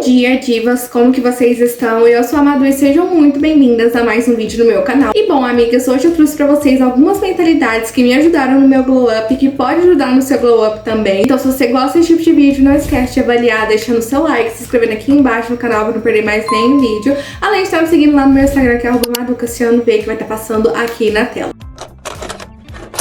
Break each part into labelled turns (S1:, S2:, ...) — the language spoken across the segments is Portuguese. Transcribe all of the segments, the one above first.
S1: dia, divas! Como que vocês estão? Eu sou a Madu e sejam muito bem-vindas a mais um vídeo no meu canal. E bom, amigas, hoje eu trouxe pra vocês algumas mentalidades que me ajudaram no meu glow up e que pode ajudar no seu glow up também. Então se você gosta desse tipo de vídeo, não esquece de avaliar, deixando seu like, se inscrevendo aqui embaixo no canal pra não perder mais nenhum vídeo. Além de estar me seguindo lá no meu Instagram, que é @MaduCassianoV, que vai estar passando aqui na tela.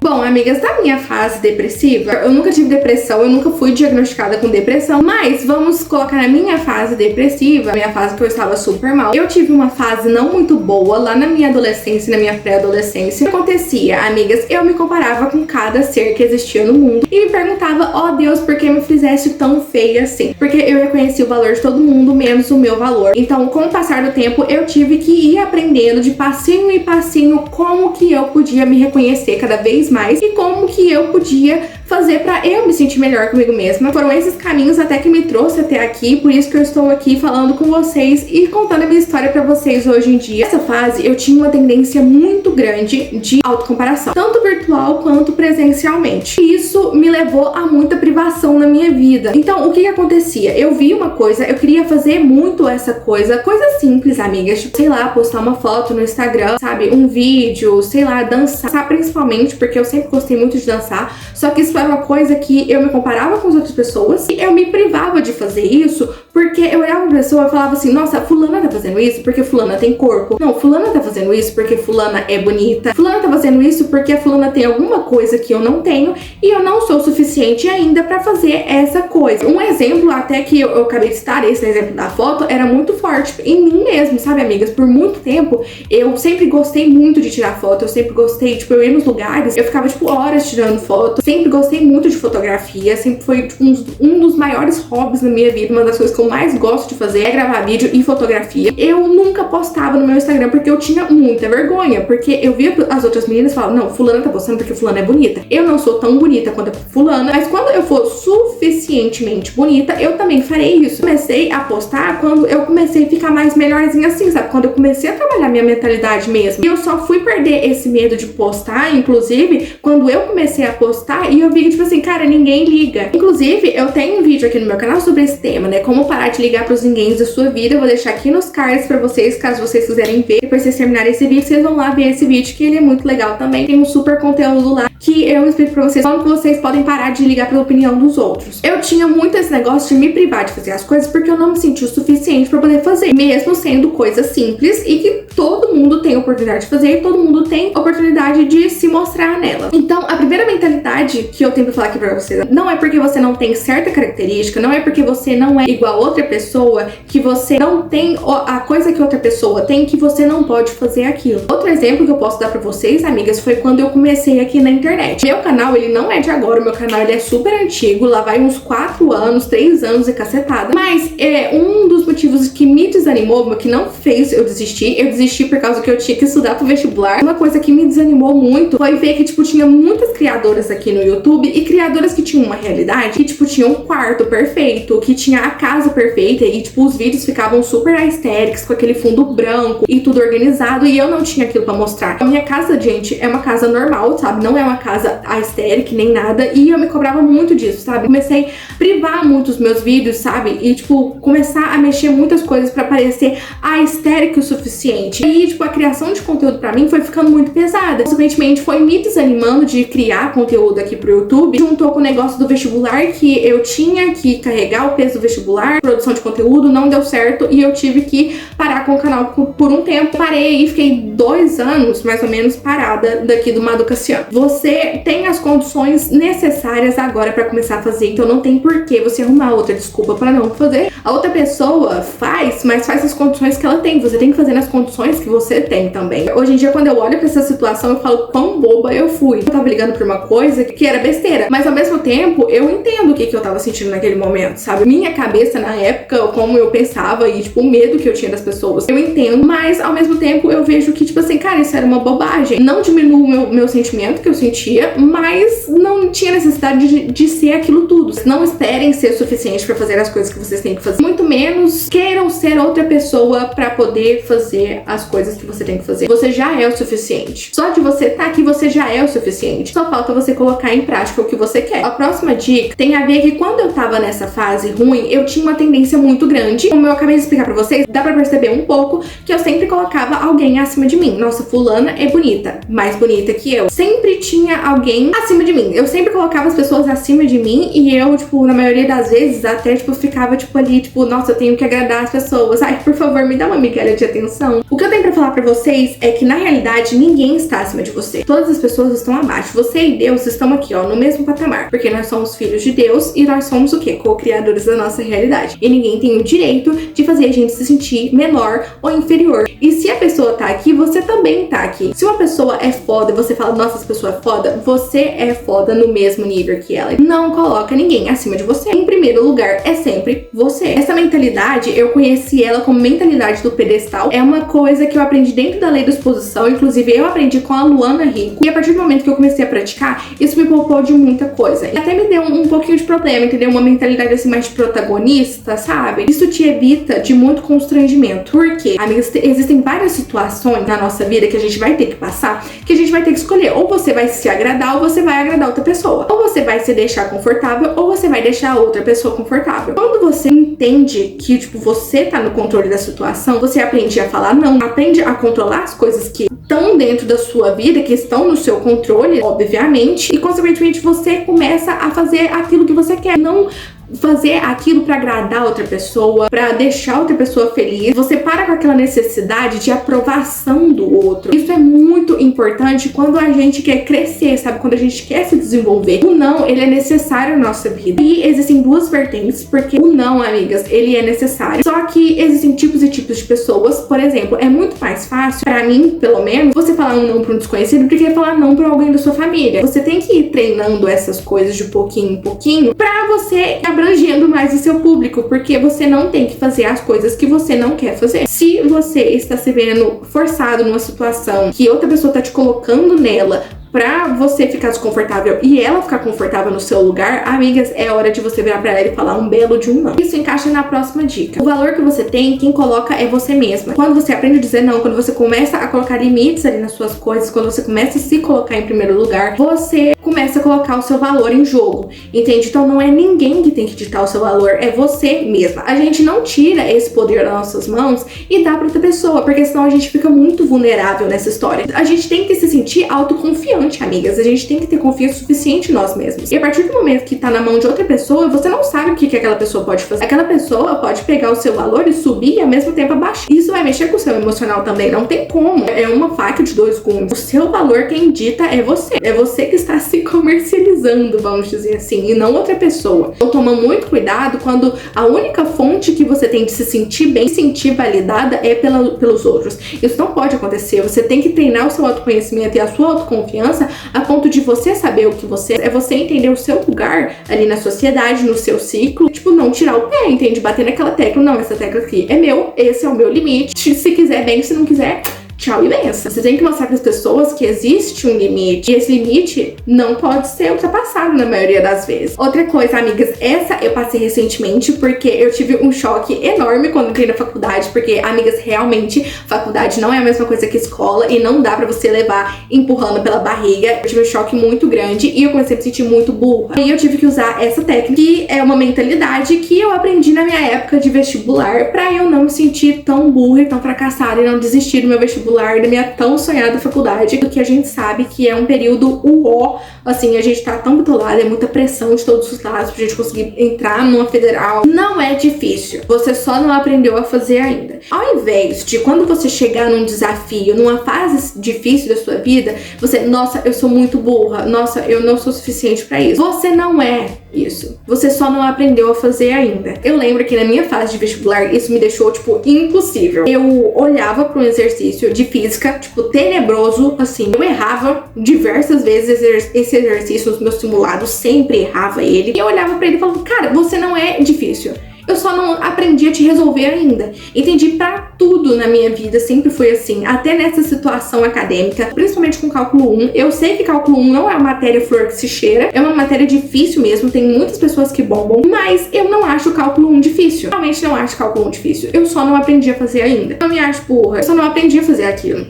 S1: Bom, amigas, da minha fase depressiva, eu nunca tive depressão, eu nunca fui diagnosticada com depressão, mas vamos colocar na minha fase depressiva, minha fase que eu estava super mal. Eu tive uma fase não muito boa lá na minha adolescência, na minha pré-adolescência. O que acontecia, amigas? Eu me comparava com cada ser que existia no mundo e me perguntava, ó Deus, por que me fizesse tão feia assim? Porque eu reconhecia o valor de todo mundo, menos o meu valor. Então, com o passar do tempo, eu tive que ir aprendendo de passinho em passinho como que eu podia me reconhecer cada vez mais e como que eu podia fazer pra eu me sentir melhor comigo mesma. Foram esses caminhos até que me trouxe até aqui, por isso que eu estou aqui falando com vocês e contando a minha história pra vocês hoje em dia. Nessa fase, eu tinha uma tendência muito grande de autocomparação, tanto virtual quanto presencialmente. E isso me levou a muita privação na minha vida. Então, o que acontecia? Eu vi uma coisa, eu queria fazer muito essa coisa simples, amigas, tipo, sei lá, postar uma foto no Instagram, sabe, um vídeo, sei lá, dançar principalmente, porque eu sempre gostei muito de dançar, só que isso era uma coisa que eu me comparava com as outras pessoas e eu me privava de fazer isso porque eu olhava pra pessoa e falava assim, nossa, fulana tá fazendo isso porque fulana tem corpo. Não, fulana tá fazendo isso porque fulana é bonita. Fulana tá fazendo isso porque a fulana tem alguma coisa que eu não tenho e eu não sou suficiente ainda pra fazer essa coisa. Um exemplo até que eu acabei de citar, esse exemplo da foto, era muito forte em mim mesmo, sabe, amigas? Por muito tempo, eu sempre gostei muito de tirar foto, eu sempre gostei, tipo, eu ia nos lugares, eu ficava, tipo, horas tirando foto, sempre gostei muito de fotografia, sempre foi, tipo, um dos maiores hobbies na minha vida, uma das coisas que eu mais gosto de fazer é gravar vídeo e fotografia. Eu nunca postava no meu Instagram porque eu tinha muita vergonha, porque eu via as outras meninas e falava, não, fulana tá postando porque fulana é bonita. Eu não sou tão bonita quanto a fulana, mas quando eu for suficientemente bonita, eu também farei isso. Comecei a postar quando eu comecei a ficar mais melhorzinha assim, sabe? Quando eu comecei a trabalhar minha mentalidade mesmo. E eu só fui perder esse medo de postar, inclusive, quando eu comecei a postar e eu vi que, tipo assim, cara, ninguém liga. Inclusive, eu tenho um vídeo aqui no meu canal sobre esse tema, né? Como parar de ligar pros ninguéms da sua vida. Eu vou deixar aqui nos cards pra vocês, caso vocês quiserem ver. Depois que vocês terminarem esse vídeo, vocês vão lá ver esse vídeo, que ele é muito legal também. Tem um super conteúdo lá que eu explico pra vocês como que vocês podem parar de ligar pela opinião dos outros. Eu tinha muito esse negócio de me privar de fazer as coisas porque eu não me sentia o suficiente pra poder fazer, mesmo sendo coisas simples e que todo mundo tem oportunidade de fazer e todo mundo tem oportunidade de se mostrar nela. Então, a primeira mentalidade que eu tenho pra falar aqui pra vocês, não é porque você não tem certa característica, não é porque você não é igual a outra pessoa, que você não tem a coisa que outra pessoa tem, que você não pode fazer aquilo. Outro exemplo que eu posso dar pra vocês, amigas, foi quando eu comecei aqui na internet. Meu canal, ele não é de agora, meu canal ele é super antigo, lá vai uns 4 anos, 3 anos e cacetada. Mas um dos motivos que me desanimou, que não fez eu desisti por causa que eu tinha que estudar pro vestibular. Uma coisa que me desanimou muito foi ver que, tipo, tinha muitas criadoras aqui no YouTube e criadoras que tinham uma realidade, que, tipo, tinham um quarto perfeito, que tinha a casa perfeita e, tipo, os vídeos ficavam super aesthetics, com aquele fundo branco e tudo organizado, e eu não tinha aquilo pra mostrar. A minha casa, gente, é uma casa normal, sabe? Não é uma casa aesthetic nem nada, e eu me cobrava muito disso, sabe? Comecei a privar muito os meus vídeos, sabe? E, tipo, começar a mexer muitas coisas pra parecer aesthetic o suficiente. E, tipo, a criação de conteúdo pra mim foi ficando muito pesada. Consequentemente, foi me desanimando de criar conteúdo aqui pro YouTube. Juntou com o negócio do vestibular, que eu tinha que carregar o peso do vestibular, produção de conteúdo, não deu certo, e eu tive que parar com o canal por um tempo. Parei e fiquei 2 anos, mais ou menos, parada daqui do Madu Cassiano. Você tem as condições necessárias agora pra começar a fazer, então não tem por que você arrumar outra desculpa pra não fazer. A outra pessoa faz, mas faz as condições que ela tem. Você tem que fazer nas condições que você tem também. Hoje em dia, quando eu olho pra essa situação, eu falo quão boba eu fui. Eu tava ligando pra uma coisa que era besteira, mas ao mesmo tempo, eu entendo o que eu tava sentindo naquele momento, sabe? Minha cabeça na época, como eu pensava e, tipo, o medo que eu tinha das pessoas, eu entendo, mas ao mesmo tempo eu vejo que, tipo assim, cara, isso era uma bobagem. Não diminui o meu sentimento que eu senti sentia, mas não tinha necessidade de ser aquilo tudo. Não esperem ser suficiente pra fazer as coisas que vocês têm que fazer. Muito menos queiram ser outra pessoa pra poder fazer as coisas que você tem que fazer. Você já é o suficiente. Só de você estar aqui, você já é o suficiente. Só falta você colocar em prática o que você quer. A próxima dica tem a ver que quando eu tava nessa fase ruim, eu tinha uma tendência muito grande. Como eu acabei de explicar pra vocês, dá pra perceber um pouco que eu sempre colocava alguém acima de mim. Nossa, fulana é bonita, mais bonita que eu. Sempre tinha alguém acima de mim. Eu sempre colocava as pessoas acima de mim e eu, tipo, na maioria das vezes, até, tipo, ficava, tipo, ali, tipo, nossa, eu tenho que agradar as pessoas. Ai, por favor, me dá uma migalha de atenção. O que eu tenho pra falar pra vocês é que, na realidade, ninguém está acima de você. Todas as pessoas estão abaixo. Você e Deus estão aqui, ó, no mesmo patamar. Porque nós somos filhos de Deus e nós somos o quê? Co-criadores da nossa realidade. E ninguém tem o direito de fazer a gente se sentir menor ou inferior. E se a pessoa tá aqui, você também tá aqui. Se uma pessoa é foda e você fala, nossa, essa pessoa é foda, você é foda no mesmo nível que ela. Não coloca ninguém acima de você. Em primeiro lugar, é sempre você. Essa mentalidade, eu conheci ela como mentalidade do pedestal. É uma coisa que eu aprendi dentro da lei da exposição. Inclusive, eu aprendi com a Luana Rico. E a partir do momento que eu comecei a praticar, isso me poupou de muita coisa. E até me deu um pouquinho de problema, entendeu? Uma mentalidade assim mais protagonista, sabe? Isso te evita de muito constrangimento. Por quê? Amigas, existem várias situações na nossa vida que a gente vai ter que passar, que a gente vai ter que escolher. Ou você vai se agradar, ou você vai agradar outra pessoa. Ou você vai se deixar confortável, ou você vai deixar a outra pessoa confortável. Quando você entende que, tipo, você tá no controle da situação, você aprende a falar não, aprende a controlar as coisas que estão dentro da sua vida, que estão no seu controle, obviamente, e consequentemente você começa a fazer aquilo que você quer, não fazer aquilo pra agradar outra pessoa, pra deixar outra pessoa feliz. Você para com aquela necessidade de aprovação do outro. Isso é muito importante quando a gente quer crescer, sabe? Quando a gente quer se desenvolver. O não, ele é necessário na nossa vida. E existem duas vertentes, porque o não, amigas, ele é necessário. Só que existem tipos e tipos de pessoas. Por exemplo, é muito mais fácil, pra mim, pelo menos, você falar um não pra um desconhecido do que falar não pra alguém da sua família. Você tem que ir treinando essas coisas de pouquinho em pouquinho pra você abrangendo mais o seu público, porque você não tem que fazer as coisas que você não quer fazer. Se você está se vendo forçado numa situação que outra pessoa tá te colocando nela pra você ficar desconfortável e ela ficar confortável no seu lugar, amigas, é hora de você virar pra ela e falar um belo de um não. Isso encaixa na próxima dica. O valor que você tem, quem coloca é você mesma. Quando você aprende a dizer não, quando você começa a colocar limites ali nas suas coisas, quando você começa a se colocar em primeiro lugar, você começa a colocar o seu valor em jogo, entende? Então não é ninguém que tem que ditar o seu valor, é você mesma. A gente não tira esse poder das nossas mãos e dá pra outra pessoa, porque senão a gente fica muito vulnerável nessa história. A gente tem que se sentir autoconfiante, amigas. A gente tem que ter confiança suficiente em nós mesmos. E a partir do momento que tá na mão de outra pessoa, você não sabe o que aquela pessoa pode fazer. Aquela pessoa pode pegar o seu valor e subir e ao mesmo tempo abaixar. Isso vai mexer com o seu emocional também. Não tem como. É uma faca de dois gumes. O seu valor, quem dita é você. É você que está se comercializando, vamos dizer assim, e não outra pessoa. Então toma muito cuidado quando a única fonte que você tem de se sentir bem, se sentir validada é pelos outros. Isso não pode acontecer. Você tem que treinar o seu autoconhecimento e a sua autoconfiança a ponto de você saber o que você é, você entender o seu lugar ali na sociedade, no seu ciclo, tipo, não tirar o pé, entende? Bater naquela tecla, não, essa tecla aqui é meu, esse é o meu limite, se quiser bem, se não quiser, tchau e benção. Você tem que mostrar para as pessoas que existe um limite. E esse limite não pode ser ultrapassado na maioria das vezes. Outra coisa, amigas, essa eu passei recentemente porque eu tive um choque enorme quando entrei na faculdade. Porque, amigas, realmente, faculdade não é a mesma coisa que escola e não dá pra você levar empurrando pela barriga. Eu tive um choque muito grande e eu comecei a me sentir muito burra. E eu tive que usar essa técnica, que é uma mentalidade que eu aprendi na minha época de vestibular pra eu não me sentir tão burra e tão fracassada e não desistir do meu vestibular, da minha tão sonhada faculdade, porque a gente sabe que é um período uó, assim, a gente tá tão bitolado, é muita pressão de todos os lados pra gente conseguir entrar numa federal. Não é difícil, você só não aprendeu a fazer ainda. Ao invés de quando você chegar num desafio, numa fase difícil da sua vida, você, nossa, eu sou muito burra, nossa, eu não sou suficiente pra isso. Você não é isso. Você só não aprendeu a fazer ainda. Eu lembro que na minha fase de vestibular, isso me deixou, tipo, impossível. Eu olhava para um exercício de física, tipo, tenebroso, assim. Eu errava diversas vezes esse exercício nos meus simulados, sempre errava ele. E eu olhava pra ele e falava, cara, você não é difícil. Eu só não aprendi a te resolver ainda. Entendi pra tudo na minha vida, sempre foi assim. Até nessa situação acadêmica, principalmente com cálculo 1. Eu sei que cálculo 1 não é uma matéria flor que se cheira. É uma matéria difícil mesmo, tem muitas pessoas que bombam. Mas eu não acho o cálculo 1 difícil. Realmente não acho cálculo 1 difícil. Eu só não aprendi a fazer ainda. Não me acho burra. Eu só não aprendi a fazer aquilo.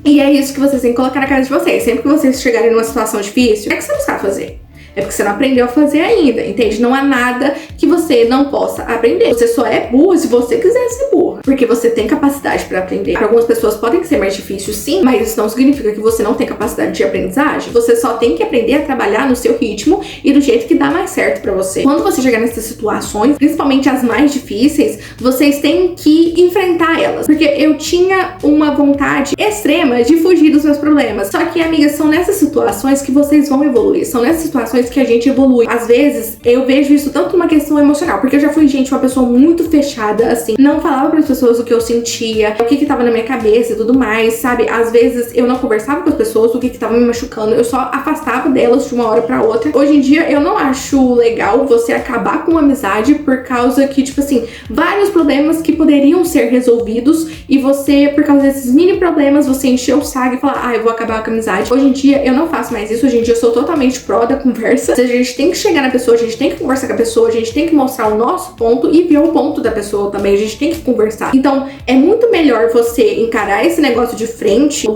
S1: E é isso que vocês têm que colocar na cabeça de vocês. Sempre que vocês chegarem numa situação difícil, é que você não sabe fazer. É porque você não aprendeu a fazer ainda, entende? Não há nada que você não possa aprender. Você só é burro se você quiser ser burro. Porque você tem capacidade pra aprender. Para algumas pessoas podem ser mais difícil, sim, mas isso não significa que você não tem capacidade de aprendizagem. Você só tem que aprender a trabalhar no seu ritmo e do jeito que dá mais certo pra você. Quando você chegar nessas situações, principalmente as mais difíceis, vocês têm que enfrentar elas. Porque eu tinha uma vontade extrema de fugir dos meus problemas. Só que, amigas, são nessas situações que vocês vão evoluir. São nessas situações que a gente evolui. Às vezes, eu vejo isso tanto numa questão emocional, porque eu já fui, gente, uma pessoa muito fechada, assim, não falava para as pessoas o que eu sentia, o que tava na minha cabeça e tudo mais, sabe? Às vezes, eu não conversava com as pessoas o que tava me machucando, eu só afastava delas de uma hora pra outra. Hoje em dia, eu não acho legal você acabar com uma amizade por causa que, tipo assim, vários problemas que poderiam ser resolvidos e você, por causa desses mini problemas, você encheu o saco e fala, eu vou acabar com a amizade. Hoje em dia, eu não faço mais isso. Hoje em dia, eu sou totalmente pró da conversa. Ou seja, a gente tem que chegar na pessoa, a gente tem que conversar com a pessoa, a gente tem que mostrar o nosso ponto e ver o ponto da pessoa também. A gente tem que conversar. Então, é muito melhor você encarar esse negócio de frente,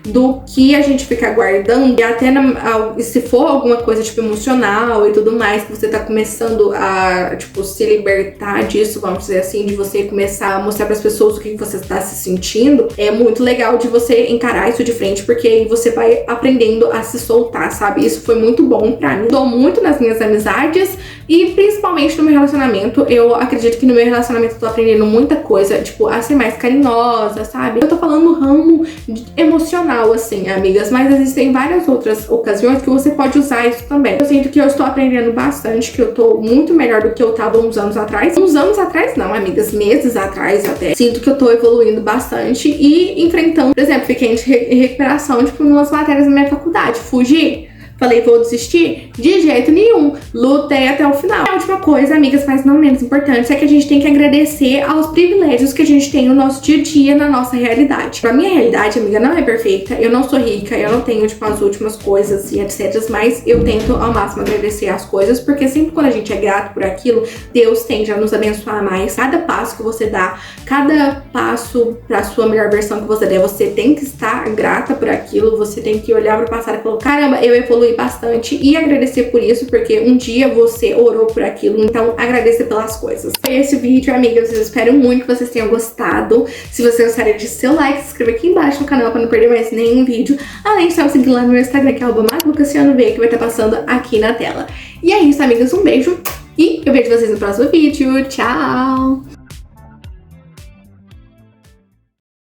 S1: do que a gente ficar guardando. E até se for alguma coisa, tipo, emocional e tudo mais, que você tá começando a, tipo, se libertar disso, vamos dizer assim, de você começar a mostrar pras pessoas o que você tá se sentindo, é muito legal de você encarar isso de frente, porque aí você vai aprendendo a se soltar, sabe? Isso foi muito bom pra mim. Dou muito nas minhas amizades e principalmente no meu relacionamento. Eu acredito que no meu relacionamento eu tô aprendendo muita coisa, tipo, a ser mais carinhosa, sabe? Eu tô falando no ramo emocional, assim, amigas, mas existem várias outras ocasiões que você pode usar isso também. Eu sinto que eu estou aprendendo bastante, que eu tô muito melhor do que eu tava uns anos atrás. Uns anos atrás não, amigas, meses atrás até. Sinto que eu tô evoluindo bastante e enfrentando, por exemplo, fiquei em recuperação, tipo, numas matérias da minha faculdade. Fugi? Falei, vou desistir? De jeito nenhum. Lutei até o final. A última coisa, amigas, mas não menos importante, é que a gente tem que agradecer aos privilégios que a gente tem no nosso dia a dia, na nossa realidade. A minha realidade, amiga, não é perfeita. Eu não sou rica, eu não tenho, tipo, as últimas coisas e etc. Mas eu tento ao máximo agradecer as coisas, porque sempre quando a gente é grato por aquilo, Deus tende a nos abençoar mais. Cada passo que você dá, cada passo pra sua melhor versão que você der, você tem que estar grata por aquilo, você tem que olhar pro passado e falar, caramba, eu evoluí bastante, e agradecer por isso, porque um dia você orou por aquilo, então agradeça pelas coisas. Foi esse o vídeo, amigas, eu espero muito que vocês tenham gostado. Se você gostaria de seu like, se inscreva aqui embaixo no canal para não perder mais nenhum vídeo, além de só me seguir lá no meu Instagram, que é @MaluCassianoV, que vai estar passando aqui na tela. E é isso, amigas, um beijo, e eu vejo vocês no próximo vídeo. Tchau!